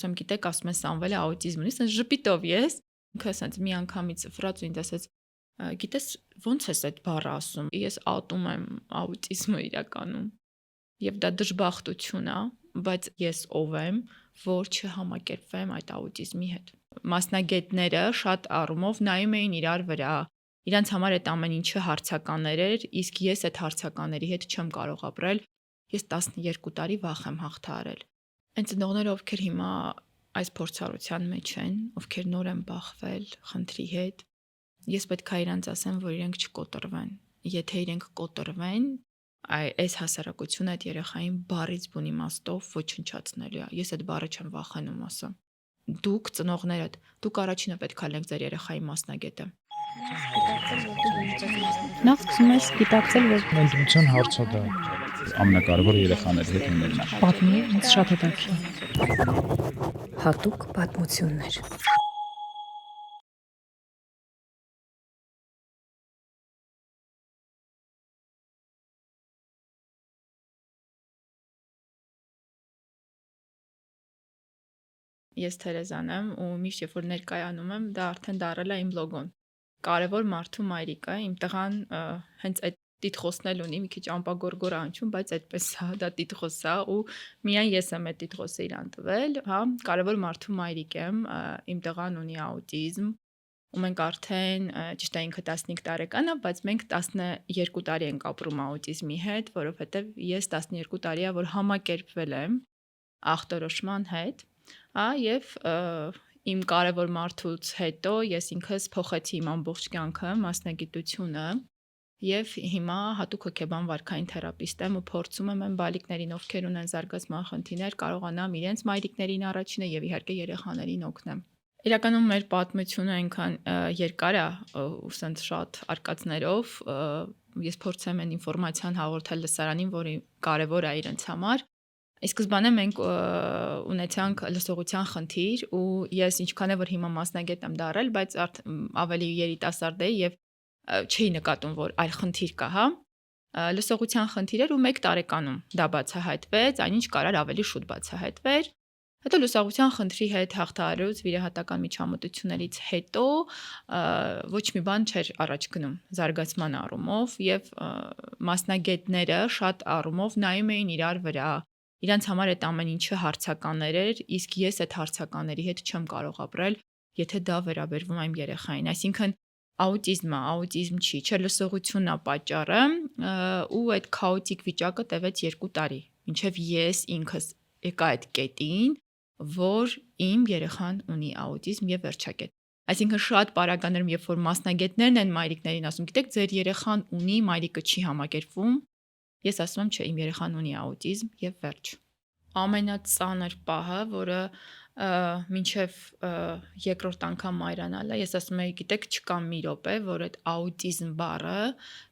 ասում գիտեք, ասում են Սամվելը աուտիզմ ունի, ասես ժպիտով ես, ինքը ասած մի անգամից ֆրած ու ինձ ասած գիտես ո՞նց ես այդ բառը ասում։ Ես ատում եմ աուտիզմը իրականում։ Եվ դա դժբախտություն է, բայց ես ով եմ, որ չհամակերպվեմ այդ աուտիզմի հետ։ Մասնագետները շատ առումով նայում էին իրար վրա։ Իրանց համար այդ ամեն ինչը հարցականներ էր, իսկ ես այդ հարցականների հետ չեմ կարող ապրել։ Ես 12 տարի վախ եմ հաղթահարել։ Այն ծնողները, ովքեր հիմա այս փորձառության մեջ են, ովքեր նոր են բախվել խնդրի հետ, ես պետք է իրանց ասեմ, որ իրենք չկոտրվեն։ Եթե իրենք կոտրվեն, այս հասարակությունը այդ երեխային բառից բուն իմաստով ոչնչացնելու է։ Ես այդ բառը չեմ վախենում ասեմ։ Դուք ծնողներդ, դուք առաջինը պետք է լինեք ձեր երեխայի մասնագետը։ Նախ սկսում ես գիտակցել, որ Ընտրության հարցը դա ամենակարևորը երեխաների հետ ունենալն է։ պատմի, ինձ շատ հետաքրքիր։ Հատուկ պատմություններ։ Ես Թերեզան եմ ու միշտ երբ որ ներկայանում եմ, դա արդեն դարել է իմ լոգոն։ Կարևոր մարդու մայրիկը, իմ տղան հենց այդ տիտղոսն էլ ունի, մի քիչ ամպագորգոր անջում, բայց այդպես է, դա տիտղոս է ու միայն ես եմ այդ տիտղոսը իրան տվել, հա, կարևոր մարդու մայրիկ եմ, իմ տղան ունի աուտիզմ, ու մենք արդեն ճիշտ է ինքը 15 տարեկան է, բայց մենք 12 տարի ենք ապրում աուտիզմի հետ, որովհետև ես 12 տարի է որ համակերպվել եմ ախտորոշման հետ, եւ իմ կարևոր մարդուց հետո ես ինքս փոխեցի իմ ամբողջ կյանքը, մասնագիտությունը եւ հիմա հատուկ հոգեբան վարքային թերապիստ եմ ու փորձում եմ այն բալիկներին, ովքեր ունեն զարգացման խնդիրներ, կարողանամ իրենց մայրիկներին առաջինը եւ իհարկե երեխաներին օգնեմ։ Իրականում մեր պատմությունը այնքան երկար է, ուսանց շատ արկածներով, ես փորձեմ այն ինֆորմացիան հաղորդել լսարանին, որը կարևոր է իրենց համար։ Իսկ սկզբանե մենք ունեցանք լսողության խնդիր ու ես ինչքան է որ հիմա մասնագետ եմ դարել, բայց ավելի երիտասարդ էի եւ չի նկատում որ այլ խնդիր կա, հա։ Լսողության խնդիր էր ու 1 տարեկանում դա բացահայտվեց, այնինչ կարար ավելի շուտ բացահայտվեր։ Հետո լսողության խնդրի հետ հաղթահարելուց վիրահատական միջամտություններից հետո ոչ մի բան չէր առաջ գնում զարգացման առումով եւ մասնագետները շատ առումով նայում էին իրար վրա։ Իրանց համար այդ ամեն ինչը հարցականներ էր, իսկ ես այդ հարցականների հետ չեմ կարող ապրել, եթե դա վերաբերվում է իմ երեխային։ Այսինքն աուտիզմը, աուտիզմ չի, չէ լսողությունն է պատճառը ու այդ քաոտիկ վիճակը տևեց 2 տարի, մինչև ես ինքս եկա այդ կետին, որ իմ երեխան ունի աուտիզմ եւ վերջակետ։ Այսինքն շատ պարագաներում, երբ որ մասնագետներն են մայրիկներին ասում, գիտեք, ձեր երեխան ունի, մայրիկը չի համակերպվում, ես ասում եմ, չէ, իմ երեխան ունի աուտիզմ եւ վերջ։ Ամենածանր պահը, որը մինչև երկրորդ անգամ մայրանալը, ես ասում եմ, գիտեք, չկա մի րոպե, որ այդ աուտիզմ բառը,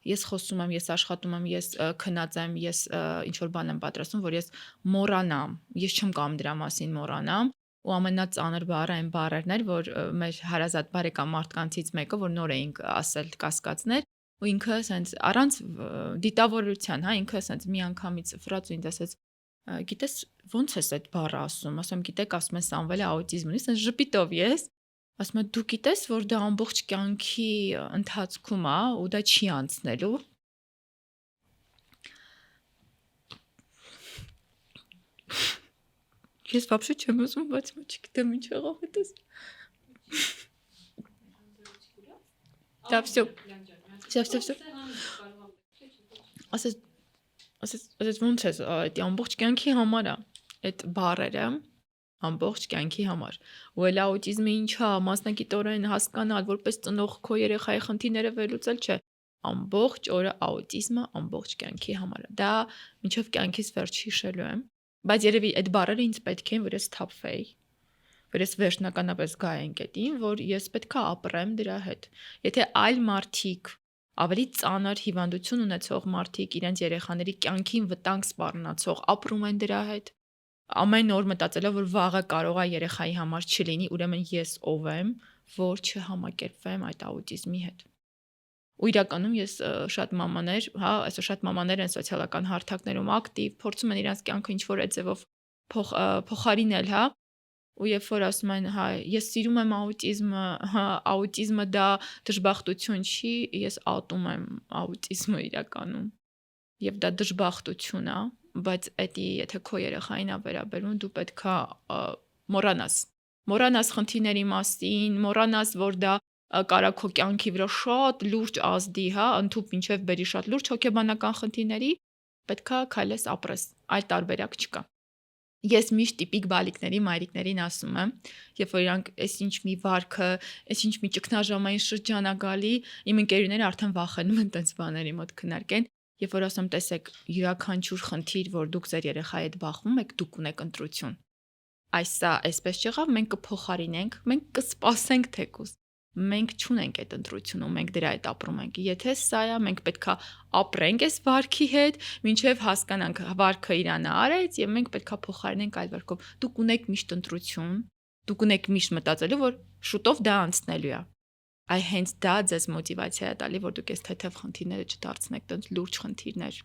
ես խոսում եմ, ես աշխատում եմ, ես քնած եմ, ես ինչ որ բան եմ պատրաստում, որ ես մոռանամ, ես չեմ կարող դրա մասին մոռանամ, ու ամենածանր բառը այն բառերն էր, որ մեր հարազատ բարեկամ մարդկանցից մեկը, որ նոր էինք ասել կասկածներ, ու ինքը ասենց առանց դիտավորության, հա, ինքը ասենց մի անգամից ֆրած ու ինձ ասեց գիտես ո՞նց ես այդ բառը ասում, ասում գիտեք, ասում են Սամվելը աուտիզմ ունի, ասես ժպիտով ես, ասում եմ դու գիտես, որ դա ամբողջ կյանքի ընթացքում է ու դա չի անցնելու։ Ես вообще չեմ ուզում, բայց չգիտեմ ինչ եղավ այդպես։ Да всё։ Всё։ Ասես ոնց է, այդ ամբողջ կյանքի համար է այդ բառերը, ամբողջ կյանքի համար։ Ու էլ աուտիզմը ինչա, մասնագիտորեն հասկանալ, որպես ծնող քո երեխայի խնդիրները վերլուծել չէ։ Ամբողջ օրը աուտիզմը ամբողջ կյանքի համար է։ Դա մինչև կյանքից վերջ հիշելու եմ, բայց երևի այդ բառերը ինձ պետք էին, որ ես սթափվեի, որ ես վերջնականապես գա այն կետին, որ ես պետքա ապրեմ դրա հետ։ Եթե այլ մարդիկ ավելի ծանր հիվանդություն ունեցող մարդիկ իրենց երեխաների կյանքին վտանգ սպառնացող ապրում են դրա հետ, ամեն օր մտածելով որ վաղը կարող է երեխայի համար չլինի, ուրեմն ես ով եմ, որ չհամակերպվեմ այդ աուտիզմի հետ։ Ու իրականում ես շատ մամաներ, հա, այսօր շատ մամաներ են սոցիալական հարթակներում ակտիվ, փորձում են իրենց կյանքը ինչ որ այդ ձևով փոխարինել, հա, ու երբ որ ասում են, հա, ես սիրում եմ աուտիզմը, հա, աուտիզմը դա դժբախտություն չի, ես ատում եմ աուտիզմը իրականում։ Եվ դա դժբախտություն է, բայց էդի եթե քո երեխային ա վերաբերում, դու պետքա մոռանաս խնդիրների մասին, մոռանաս, որ դա կարա քո կյանքի վրա շատ լուրջ ազդի, հա, ընդհուպ մինչև բերի շատ լուրջ հոգեբանական խնդիրների, պետքա քայլես ապրես, այլ տարբերակ չկա։ Ես միշտ տիպիկ բալիկների, մայրիկներին ասում եմ, երբ որ իրանք այսինչ մի վարքը, այսինչ մի ճգնաժամային շրջան ա գալի, իմ ընկերուները արդեն վախենում են տենց բաների մոտ քննարկեն, երբ որ ասում տեսեք, յուրաքանչյուր խնդիր, որ դուք ձեր երեխայի հետ բախվում եք, դուք ունեք ընտրություն։ Այս սա այսպես չեղավ, մենք կփոխարինենք, մենք կսպասենք թեկուզ։ Մենք չունենք այդ ընտրությունը, մենք դրա հետ ապրում ենք։ Եթե սա է, մենք պետքա ապրենք այս վարքի հետ, մինչև հասկանանք վարքը իրան արեց եւ մենք պետքա փոխարինենք այլ վարքով։ Դուք ունեք միշտ ընտրություն, դուք ունեք միշտ մտածելու, որ շուտով դա անցնելու է։ Այ հենց դա ձեզ մոտիվացիա է տալի, որ դուք այս թեթև խնդիրները չդարձնեք տենց լուրջ խնդիրներ։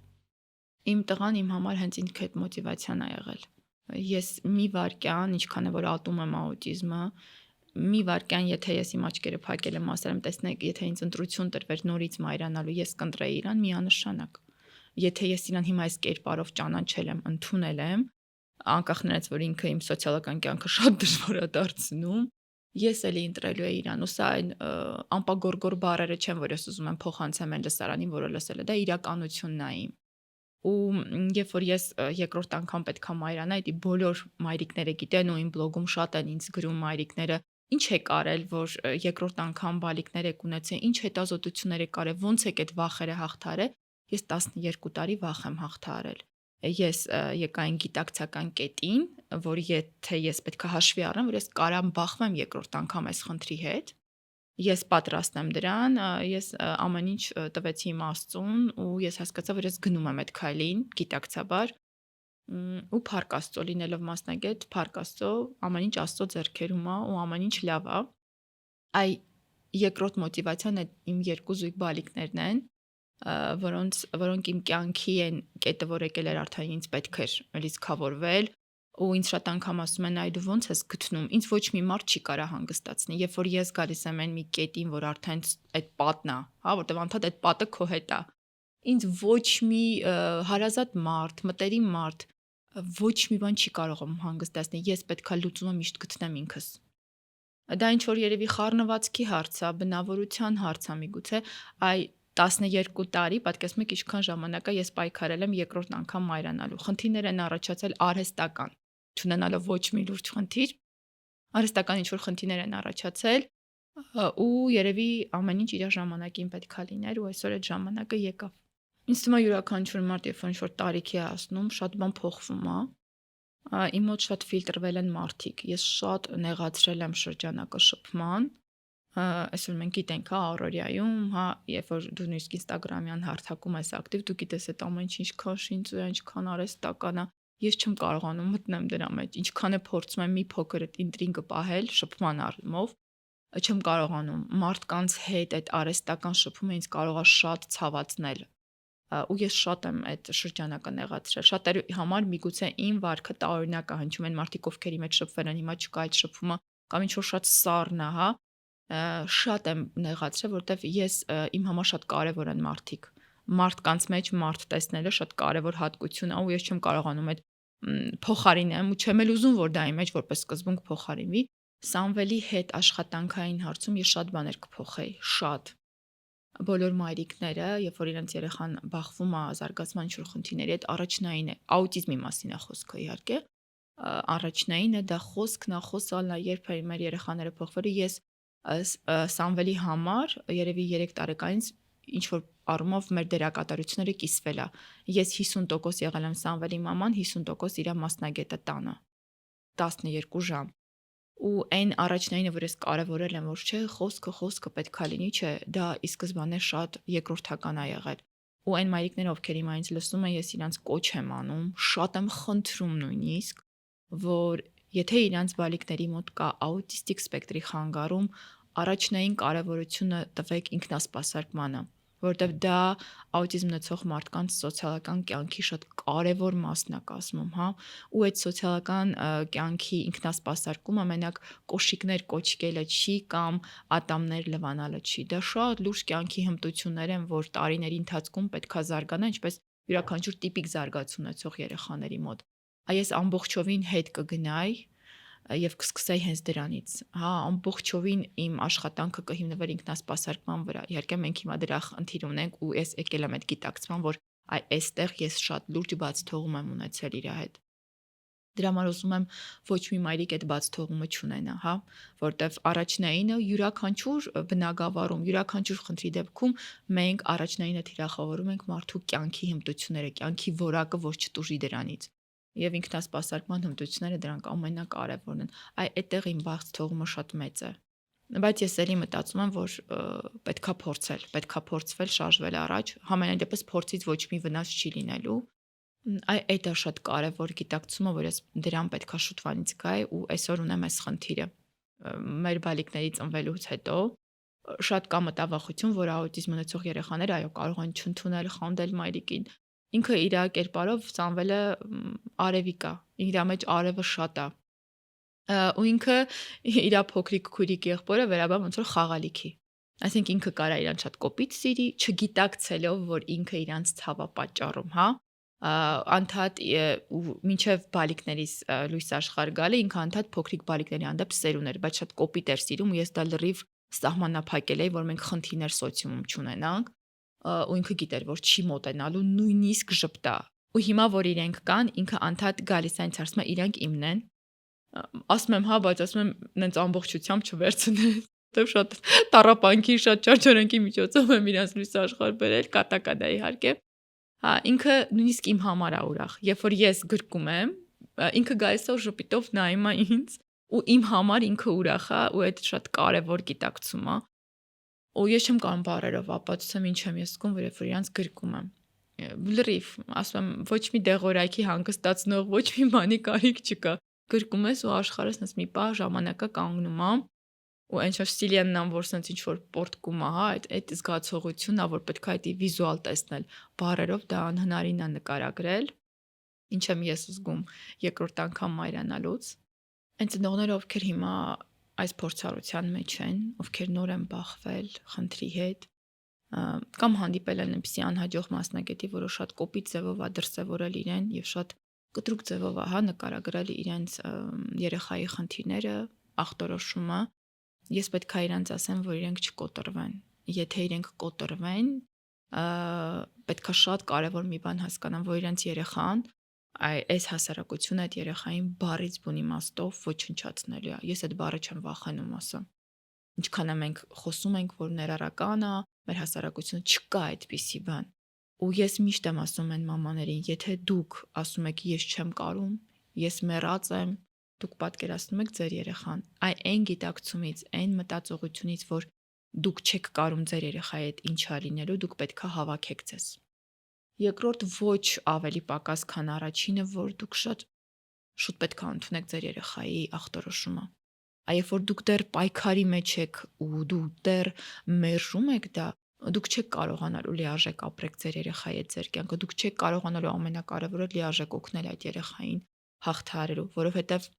Իմ տղան իմ համար հենց ինքը այդ մոտիվացիան ա եղել։ Ես մի վարքյան, ինչքան է որ ատում եմ աուտիզմը, մի վարքյան, եթե ես իմ աչքերը փակել եմ, ասել եմ, տեսնեք, եթե ինձ ընտրություն տրվեր նորից մայրանալու, ես կընտրեի իրան միանշանակ։ Եթե ես իրան հիմա այս կերպարով ճանաչել եմ, ընդունել եմ, անկախ նրանից, որ ինքը իմ սոցիալական կյանքը շատ դժվար է դարձնում, ես էլի ընտրելու եի իրան, ու սա այն ամպագորգոր բառերը չեն, որ ես ուզում եմ փոխանցեմ այն լսարանին, որը լսել է, դա իրականությունն է իմ։ Ու երբ որ ես երկրորդ անգամ պետքա մայրանա, դա բոլոր մայրիկները գիտեն ու իմ բլոգում շատ են ինձ գրում մայրիկները, ինչ եք արել, որ երկրորդ անգամ բալիկներ եք ունեցել, ինչ հետազոտություններ եք արել, ոնց եք այդ վախերը հաղթարել, ես 12 տարի վախ եմ հաղթարել։ Ես եկա այն գիտակցական կետին, որ եթե ես պետքա հաշվի առնեմ, որ ես կարամ բախվեմ երկրորդ անգամ այս խնդրի հետ, ես պատրաստ եմ դրան, ես ամեն ինչ տվեցի իմ Աստծուն ու ես հասկացա, որ ես գնում եմ այդ քայլին գիտակցաբար ու փառք Աստծո լինելով մասնագետ, փառք Աստծո, ամեն ինչ Աստծո ձեռքերում է ու ամեն ինչ լավ է։ Այ երկրորդ մոտիվացիան այդ իմ երկու զույգ բալիկներն են, որոնք իմ կյանքի են կետը, որ եկել էր արդեն ինձ պետք էր լիցքավորվել ու ինձ շատ անգամ ասում են, այ դու ոնց ես գտնում, ինձ ոչ մի մարդ չի կարա հանգստացնի, երբ որ ես գալիս եմ այն մի կետին, որ արդեն այդ պատն է, հա, որտեղ անդադ այդ պատը քո հետ է, ինձ ոչ մի հարազատ մարդ, մտերիմ մարդ, ոչ մի բան չի կարող հանգստացնել, ես պետքա լուծումը միշտ գտնեմ ինքս։ Դա ինչ որ երևի խառնվածքի հարց է, բնավորության հարց է միգուցե, այ 12 տարի, պատկերացնում եք ինչքան ժամանակ է ես պայքարել եմ երկրորդ անգամ մայրանալու։ Խնդիրներ են առաջացել արհեստական, չունենալով ոչ մի լուրջ խնդիր, արհեստական ինչ որ խնդիրներ են առաջացել ու երևի ամեն ինչ իր ժամանակին պետքա լիներ ու այսօր այդ ժամանակը եկավ։ Ինձ թվում է յուրաքանչյուր մարդ երբ ինչ որ տարիքի է հասնում, շատ բան փոխվում է։ Իմ մոտ շատ ֆիլտրվել են մարդիկ։ Ես շատ նեղացրել եմ շրջանակը շփման։ Այսօր մենք գիտենք, հա, առօրյայում, հա, երբ որ դու նույնիսկ Instagram-յան հարթակում ես ակտիվ, դու գիտես այդ ամեն ինչ ինչքան շինծու է, ինչքան արհեստական է։ Ես չեմ կարողանում մտնեմ դրա մեջ։ Ինչքան է փորձում եմ մի փոքր այդ ինտրիգը պահել շփման առումով, չեմ կարողանում։ Մարդկանց հետ այդ արհեստական շփումը ինձ կարող է շատ ցավացնել։ Ու ես շատ եմ այդ շրջանակը նեղացրել։ Շատերի համար միգուցե իմ վարքը տարօրինակ է հնչում են մարդիկ, ովքեր իմ հետ շփվել են, հիմա չկա այդ շփումը, կամ ինչ որ շատ սառն է, հա։ Շատ եմ նեղացրել, որովհետև ես իմ համար շատ կարևոր են մարդիկ։ Մարդկանց մեջ մարդ տեսնելը շատ կարևոր հատկություն է ու ես չեմ կարողանում այդ փոխարինեմ ու չեմ էլ ուզում, որ դա իմ մեջ որպես սկզբունք փոխարինվի։ Սամվելի հետ աշխատանքային հարցում ես շատ բաներ կփոխեի, շատ։ Բոլոր մայրիկները, երբ որ իրենց երեխան բախվում է զարգացման ինչ-որ խնդիրների հետ, առաջնային է, աուտիզմի մասին է խոսքը իհարկե, առաջնայինը դա խոսքն է, խոսալն է, երբ է մեր երեխաները փոխվել, ես Սամվելի համար երևի 3 տարեկանից ինչ որ առումով մեր դերակատարությունները կիսվել է։ Ես 50% եղել եմ Սամվելի մաման, 50% իր մասնագետը տանը։ 12 ժամ։ Ու այն առաջնայինը, որ ես կարևորել եմ, որ չէ, խոսքը պետքա լինի, չէ, դա ի սկզբանե շատ երկրորդական է եղել։ Ու այն մայրիկները, ովքեր հիմա ինձ լսում են, ես իրանց կոչ եմ անում, շատ եմ խնդրում նույնիսկ, որ եթե իրանց բալիկների մոտ կա աուտիստիկ սպեկտրի խանգարում, առաջնային կարևորությունը տվեք ինքնասպասարկմանը, որովհետև դա աուտիզմ ունեցող մարդկանց սոցիալական կյանքի շատ կարևոր մասն է կազմում, հա, ու այդ սոցիալական կյանքի ինքնասպասարկումը մենակ կոշիկներ կոչկելը չի կամ ատամներ լվանալը չի։ Դա շատ լուրջ կյանքի հմտություններ են, որ տարիների ընթացքում պետքա զարգանան, ինչպես յուրաքանչյուր տիպիկ զարգացում ունեցող երեխաների մոտ։ Այս ամբողջովին հետ կգնայի եւ կսկսեի հենց դրանից, հա, ամբողջովին իմ աշխատանքը կհիմնվեր ինքնասպասարկման վրա։ Իհարկե մենք հիմա դրա խնդիր ունենք ու ես եկել եմ այդ գիտակցման, որ այստեղ ես շատ լուրջ բաց թողում եմ ունեցել իր հետ։ Դրա համար ուզում եմ ոչ մի մայրիկ այդ բաց թողումը չունենա, հա, որտեվ առաջնայինը յուրաքանչյուր բնագավառում, յուրաքանչյուր խնդրի դեպքում մենք առաջնայինը թիրախավորում ենք մարդու կյանքի հմտությունները, կյանքի որակը, որ չտուժի դրանից։ Եվ ինքնասպասարկման հմտությունները դրանք ամենակարևորն են։ Այդտեղ իմ բաց թողումը շատ մեծ է։ Բայց ես էլի մտածում եմ, որ պետքա փորձել, պետքա փորձվել շարժվել առաջ, համենայն դեպս փորձից ոչ մի վնաս չի լինելու։ Այդ է շատ կարևոր գիտակցումը, որ ես դրան պետքա շուտվանից գայի ու այսօր ունեմ այս խնդիրը։ Մեր բալիկների ծնվելուց հետո շատ կա մտավախություն, որ աուտիզմ ունեցող երեխաները այո կարող են չընդունել, խանդել մայրիկին։ Ինքը իր կերպարով ծնվել է արևիկա, իր մեջ արևը շատ է։ Ու ինքը իր փոքրիկ քույրիկ եղբորը վերաբերում ոնց որ խաղալիքի։ Այսինքն ինքը կարա իրան շատ կոպիտ սիրի, չգիտակցելով, որ ինքը իրանց ցավ է պատճառում, հա։ Անդադ ու մինչև բալիկներիս լույս աշխարհ գալը ինքը անդադ փոքրիկ բալիկների հանդեպ սեր ուներ, բայց շատ կոպիտ էր սիրում ու ես դա լրիվ սահմանափակել էի, որ մենք խնդիրներ սոցիումում չունենանք, ու ինքը գիտեր, որ չի մոտենալու, նույնիսկ ժպտա։ Ու հիմա որ իրենք կան, ինքը անդադ գալիս է ինձ ասում է իրանք իմն են։ Ասում եմ, հա, բայց ասում եմ, նենց ամբողջությամբ չվերցնես։ Դեռ շատ տառապանքի, շատ ճարճարանքի միջոցով եմ իրանց լույս աշխարհ բերել, կատակա դա իհարկե։ Հա, ինքը նույնիսկ իմ համար է ուրախ։ Երբ որ ես գրկում եմ, ինքը գալիս է ու ժպիտով նայում է ինձ, ու իմ համար ինքը ուրախ է, ու այդ շատ կարևոր գիտակցում է։ Ու ես չեմ կարող բառերով ապացուցեմ ինչ եմ ես զգում, որ երբ որ իրանց գրկում եմ։ Լրիվ, ասում եմ, ոչ մի դեղորայքի հանգստացնող, ոչ մի բանի կարիք չկա։ Գրկում ես ու աշխարհս նես մի պահ ժամանակա կանգնում է, ու այն շատ ստիլյանն ան, որ սենց ինչ որ պորտկում է, հա, այդ զգացողությունն է, որ պետք է այդ վիզուալ տեսնել։ Բառերով դա անհնարին է նկարագրել։ Ինչ եմ ես զգում երկրորդ անգամ մայրանալուց։ Այն ծնողները, ովքեր հիմա այս փորձառության մեջ են, ովքեր նոր են բախվել խնդրի հետ, կամ հանդիպել են այնպիսի անհաջող մասնագետի, որը շատ կոպիտ ձևով է դրսևորել իրեն եւ շատ կտրուկ ձևով է, հա, նկարագրել իրենց երեխայի խնդիրները, ախտորոշումը, ես պետք է իրանց ասեմ, որ իրենք չկոտրվեն։ Եթե իրենք կոտրվեն, պետք է շատ կարևոր մի բան հասկանան, որ իրենց երեխան այս հասարակությունը այդ երեխային բառից բուն իմաստով ոչնչացնելու է։ Ես այդ բառը չեմ վախենում ասեմ։ Ինչքան է մենք խոսում ենք, որ ներառական է, մեր հասարակությունը չկա այդպիսի բան։ Ու ես միշտ եմ ասում այն մամաներին, եթե դուք ասում եք ես չեմ կարում, ես մեռած եմ, դուք պատկերացնում եք ձեր երեխան, այն գիտակցումից, այն մտածողությունից, որ դուք չեք կարում ձեր երեխայի հետ ինչ է լինելու, դուք պետք է հավաքեք ձեզ։ Երկրորդ ոչ ավելի պակաս, քան առաջինը, որ դուք շատ շուտ պետք է ընդունեք ձեր երեխայի ախտորոշումը։ Երբ որ դուք դեռ պայքարի մեջ եք ու դուք դեռ մերժում եք դա, դուք չեք կարողանալու լիարժեք ապրեք ձեր երեխայի հետ ձեր կյանքը, դուք չեք կարողանալու ամենակարևորը լիարժեք օգնել այդ երեխային հաղթահարելու, որովհետև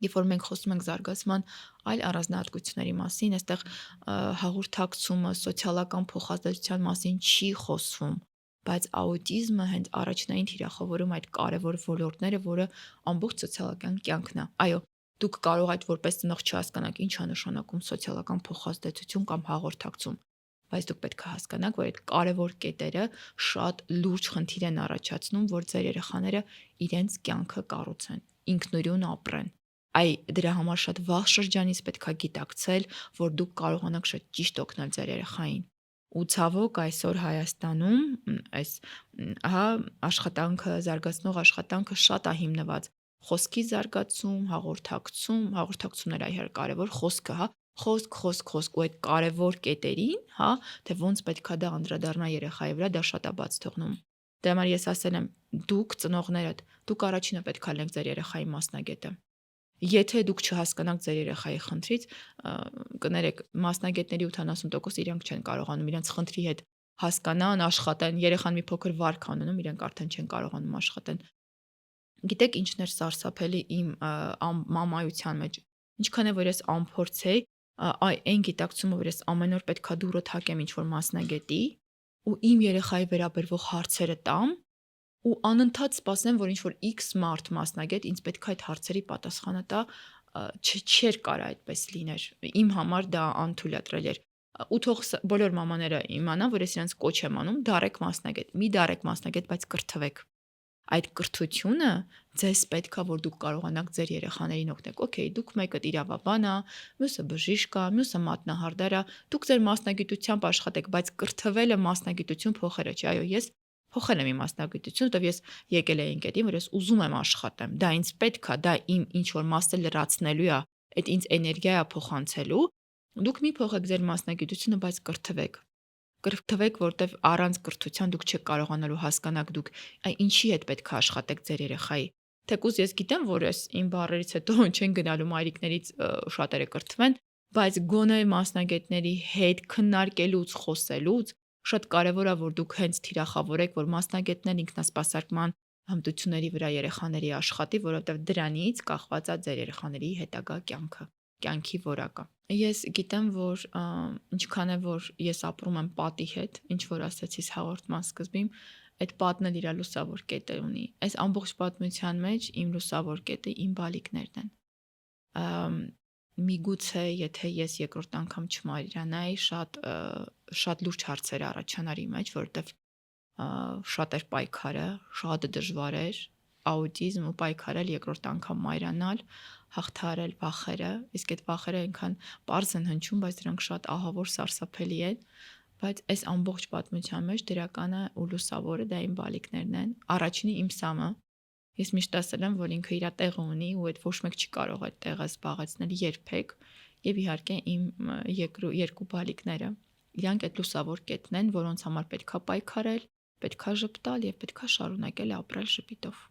երբ որ մենք խոսում ենք զարգացման այլ առանձնահատկությունների մասին, այստեղ հաղորդակցումը, սոցիալական փոխազդեցության մասին չի խոսվում, բայց աուտիզմը հենց առաջնային թիրախավորում այդ կարևոր ոլորտները, որը ամբողջ սոցիալական կյանքն է։ Այո, դուք կարող այդ որպես ծնող չհասկանաք ինչ է նշանակում սոցիալական փոխազդեցություն կամ հաղորդակցում, բայց դուք պետք է հասկանաք, որ այդ կարևոր կետերը շատ լուրջ խնդիր են առաջացնում, որ ձեր երեխաները իրենց կյանքը կառուցեն, ինքնուրույն ապրեն։ Դրա համար շատ վաղ շրջանից պետք է գիտակցել, որ դուք կարողանաք շատ ճիշտ օգնել ձեր երեխային։ Ու ցավոք այսօր Հայաստանում այս աշխատանքը, զարգացնող աշխատանքը շատ է հիմնված խոսքի զարգացում, հաղորդակցումներ է իհարկե կարևոր, խոսքը, հա, խոսք ու այդ կարևոր կետերին, հա, թե ոնց պետք է դա անդրադառնա երեխայի վրա, դա շատ է բաց թողնում։ Դրա համար ես ասել եմ, դուք ծնողներդ, դուք առաջինը պետք է լինեք ձեր երեխայի մասնագետը։ Եթե դուք չհասկանաք ձեր երեխայի խնդրից, կներեք, մասնագետների 80% իրանք չեն կարողանում իրենց խնդրի հետ հասկանան, աշխատեն, երեխան մի փոքր վարք ունենում, իրենք արդեն չեն կարողանում աշխատեն։ Գիտեք ինչն էր սարսափելի իմ մամայության մեջ, ինչքան է որ ես անփորձ էի, այն գիտակցումը, որ ես ամեն օր պետքա դուռը թակեմ ինչ-որ մասնագետի ու իմ երեխայի վերաբերվող հարցերը տամ ու անընդհատ սպասեմ, որ ինչ-որ X մարդ մասնագետ ինձ պետք է այդ հարցերի պատասխանը տա, չէր կարա այդպես լիներ։ Իմ համար դա անթույլատրել էր։ Ու թող բոլոր մամաները իմանան, որ ես իրենց կոչ եմ անում դարեք մասնագետ։ Մի դարեք մասնագետ, բայց կրթվեք։ Այդ կրթությունը ձեզ պետքա, որ դուք կարողանաք ձեր երեխաներին օգնել։ Okay, դուք մեկը իրավաբան է, մյուսը բժիշկ է, մյուսը մատնահարդար է, դուք ձեր մասնագիտությամբ աշխատեք, բայց կրթվելը մասնագիտություն փոխելը չէ։ Այո, ես փոխել եմ իմ մասնագիտությունը, որտեղ ես եկել էի ընկետին, որ ես ուզում եմ աշխատեմ։ Դա ինձ պետք է, դա իմ ինչ որ մասը լրացնելու է, այդ ինձ էներգիա է փոխանցելու։ Դուք մի փոխեք ձեր մասնագիտությունը, բայց կրթվեք։ Կրթվեք, որտեվ առանց կրթության դուք չեք կարողանալու հասկանալ դուք ինչի հետ պետք է աշխատեք ձեր երեխայի։ Թեկուզ ես գիտեմ, որ ես իմ բառերից հետո չեն գնալու մայրիկներից շատերը կրթվեն, բայց գոնե մասնագետների հետ քննարկելուց, խոսելուց շատ կարևոր է, որ դուք հենց թիրախավորեք, որ մասնագետներն ինքնասպասարկման հմտությունների վրա երեխաների աշխատի, որովհետև դրանից կախված է ձեր երեխաների հետագա կյանքի որակը։ Ես գիտեմ, որ ինչքան է որ ես ապրում եմ պատի հետ, ինչ որ ասացի հաղորդման սկզբին, այդ պատն էլ իր լուսավոր կետը ունի։ Այս ամբողջ պատմության մեջ իմ լուսավոր կետը իմ բալիկներն են։ Միգուցե եթե ես երկրորդ անգամ չմայրանայի, շատ լուրջ հարցեր առաջանար իմ մեջ, որովհետև շատ էր պայքարը, շատ դժվար էր, աուտիզմ ու պայքարել երկրորդ անգամ մայրանալ, հաղթահարել վախերը, իսկ այդ վախերը այնքան պարզ են հնչում, բայց դրանք շատ ահավոր սարսափելի են, բայց այս ամբողջ պատմության մեջ դրականը ու լուսավորը դա իմ բալիկներն են, առաջինի իմ Սամը, ես միշտ ասել եմ, որ ինքը իր տեղը ունի ու այդ ոչ մեկ չի կարող այդ տեղը զբաղեցնել երբեք, եւ իհարկե իմ երկու բալիկները, իրանք այդ լուսավոր կետն են, որոնց համար պետքա պայքարել, պետքա ժպտալ եւ պետքա շարունակել ապրել ժպիտով։